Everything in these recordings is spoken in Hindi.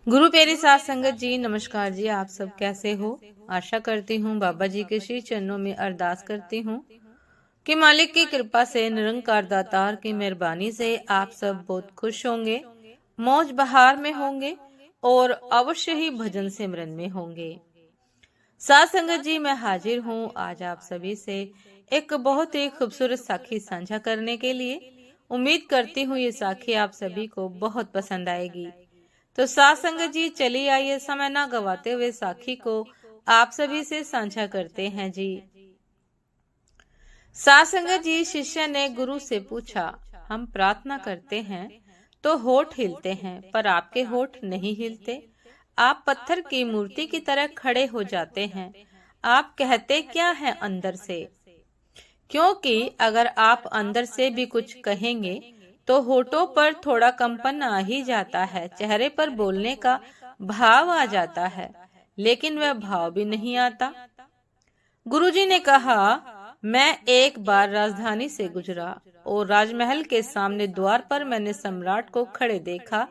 गुरु प्यारी साथ संगत जी, नमस्कार जी। आप सब कैसे हो? आशा करती हूँ बाबा जी के श्री चरणों में अरदास करती हूँ कि मालिक की कृपा से, निरंकार दातार की मेहरबानी से आप सब बहुत खुश होंगे, मौज बहार में होंगे और अवश्य ही भजन सिमरन में होंगे। साथ संगत जी, मैं हाजिर हूँ आज आप सभी से एक बहुत ही खूबसूरत साखी साझा करने के लिए। उम्मीद करती हूँ ये साखी आप सभी को बहुत पसंद आएगी। तो साथ संगत जी, चलिए आइए समय ना गवाते हुए साखी को आप सभी से साझा करते हैं जी। साथ संगत जी, शिष्य ने गुरु से पूछा, हम प्रार्थना करते हैं तो होठ हिलते हैं, पर आपके होठ नहीं हिलते। आप पत्थर की मूर्ति की तरह खड़े हो जाते हैं। आप कहते क्या है अंदर से? क्योंकि अगर आप अंदर से भी कुछ कहेंगे तो होठों पर थोड़ा कंपन आ ही जाता है, चेहरे पर बोलने का भाव आ जाता है, लेकिन वह भाव भी नहीं आता। गुरुजी ने कहा, मैं एक बार राजधानी से गुजरा और राजमहल के सामने द्वार पर मैंने सम्राट को खड़े देखा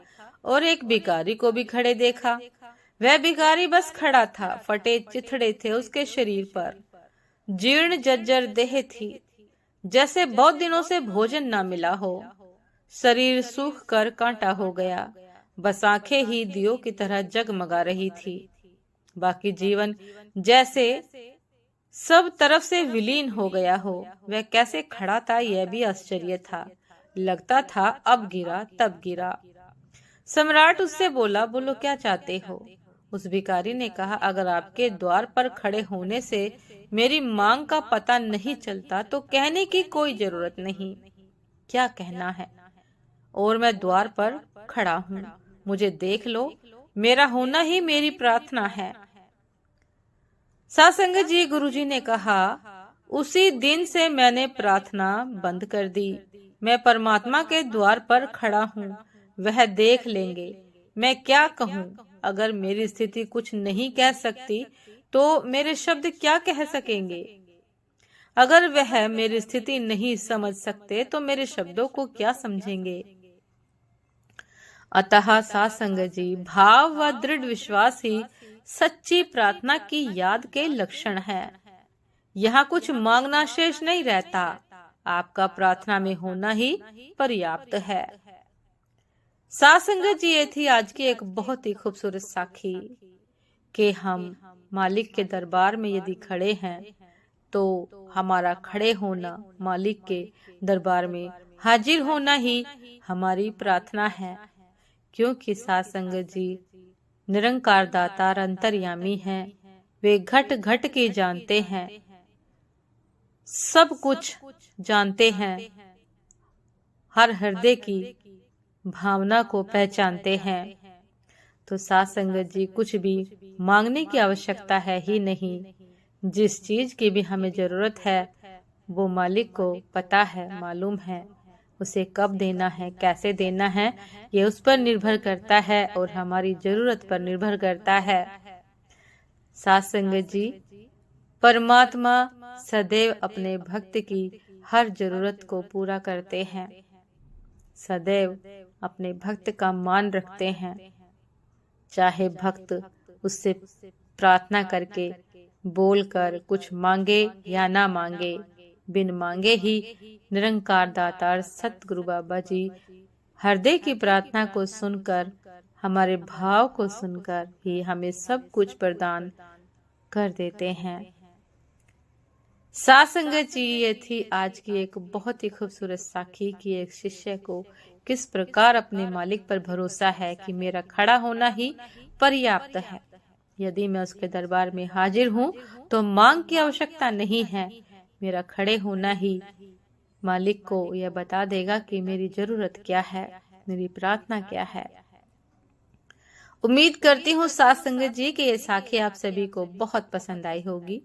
और एक भिखारी को भी खड़े देखा। वह भिखारी बस खड़ा था, फटे चिथड़े थे उसके शरीर पर, जीर्ण जर्जर देह थी, जैसे बहुत दिनों से भोजन न मिला हो। शरीर सूख कर कांटा हो गया, बस आंखें ही दियों की तरह जगमगा रही थी। बाकी जीवन जैसे सब तरफ से विलीन हो गया हो। वह कैसे खड़ा था यह भी आश्चर्य था। लगता था अब गिरा तब गिरा। सम्राट उससे बोला, बोलो क्या चाहते हो? उस भिखारी ने कहा, अगर आपके द्वार पर खड़े होने से मेरी मांग का पता नहीं चलता तो कहने की कोई जरूरत नहीं। क्या कहना है? और मैं द्वार पर खड़ा हूँ, मुझे देख लो, मेरा होना ही मेरी प्रार्थना है। सासंग जी, गुरुजी ने कहा, उसी दिन से मैंने प्रार्थना बंद कर दी। मैं परमात्मा के द्वार पर खड़ा हूँ, वह देख लेंगे। मैं क्या कहूँ? अगर मेरी स्थिति कुछ नहीं कह सकती तो मेरे शब्द क्या कह सकेंगे? अगर वह मेरी स्थिति नहीं समझ सकते तो मेरे शब्दों को क्या समझेंगे? अतः सासंग जी, भाव व दृढ़ विश्वास ही सच्ची प्रार्थना की याद के लक्षण है। यहाँ कुछ मांगना शेष नहीं रहता, आपका प्रार्थना में होना ही पर्याप्त है। सासंगत जी, ये थी आज की एक बहुत ही खूबसूरत साखी कि हम मालिक के दरबार में यदि खड़े हैं तो हमारा खड़े होना, मालिक के दरबार में हाजिर होना ही हमारी प्रार्थना है। क्योंकि सासंगत जी निरंकार दातार अंतर्यामी हैं, वे घट घट के जानते हैं, सब कुछ जानते हैं, हर हृदय की भावना को पहचानते हैं। तो सासंगत जी, कुछ भी मांगने की आवश्यकता है ही नहीं। जिस चीज की भी हमें जरूरत है वो मालिक को पता है, मालूम है। उसे कब देना है, कैसे देना है, ये उस पर निर्भर करता है और हमारी जरूरत पर निर्भर करता है। सासंगत जी, परमात्मा सदैव अपने भक्त की हर जरूरत को पूरा करते हैं, सदैव अपने भक्त का मान रखते हैं। चाहे भक्त उससे प्रार्थना करके, बोलकर कुछ मांगे या ना मांगे, बिन मांगे ही निरंकार दातार सतगुरु बाबा जी हृदय की प्रार्थना को सुनकर, हमारे भाव को सुनकर ही हमें सब कुछ प्रदान कर देते हैं। सासंगत जी, ये थी आज की एक बहुत ही खूबसूरत साखी की एक शिष्य को किस प्रकार अपने मालिक पर भरोसा है कि मेरा खड़ा होना ही पर्याप्त है। यदि मैं उसके दरबार में हाजिर हूँ तो मांग की आवश्यकता नहीं है, मेरा खड़े होना ही मालिक को यह बता देगा कि मेरी जरूरत क्या है, मेरी प्रार्थना क्या है। उम्मीद करती हूँ साथ संगत जी कि ये साखी आप सभी को बहुत पसंद आई होगी।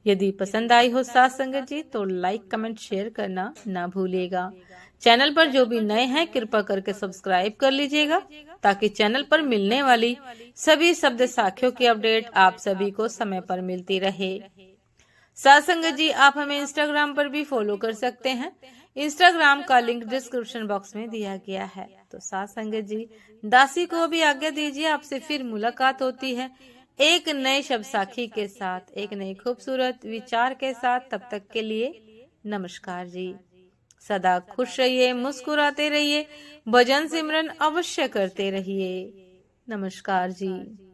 यदि पसंद आई हो साथ संगत जी तो लाइक, कमेंट, शेयर करना ना भूलिएगा। चैनल पर जो भी नए हैं कृपा करके सब्सक्राइब कर लीजिएगा ताकि चैनल पर मिलने वाली सभी शब्द साखियों की अपडेट आप सभी को समय पर मिलती रहे। साथ संगत जी, आप हमें इंस्टाग्राम पर भी फॉलो कर सकते हैं। इंस्टाग्राम का लिंक डिस्क्रिप्शन बॉक्स में दिया गया है। तो साथ संगत जी, दासी को भी आज्ञा दीजिए, आपसे फिर मुलाकात होती है एक नए शब्द साखी के साथ, एक नए खूबसूरत विचार के साथ। तब तक के लिए नमस्कार जी। सदा खुश रहिए, मुस्कुराते रहिए, भजन सिमरन अवश्य करते रहिए। नमस्कार जी।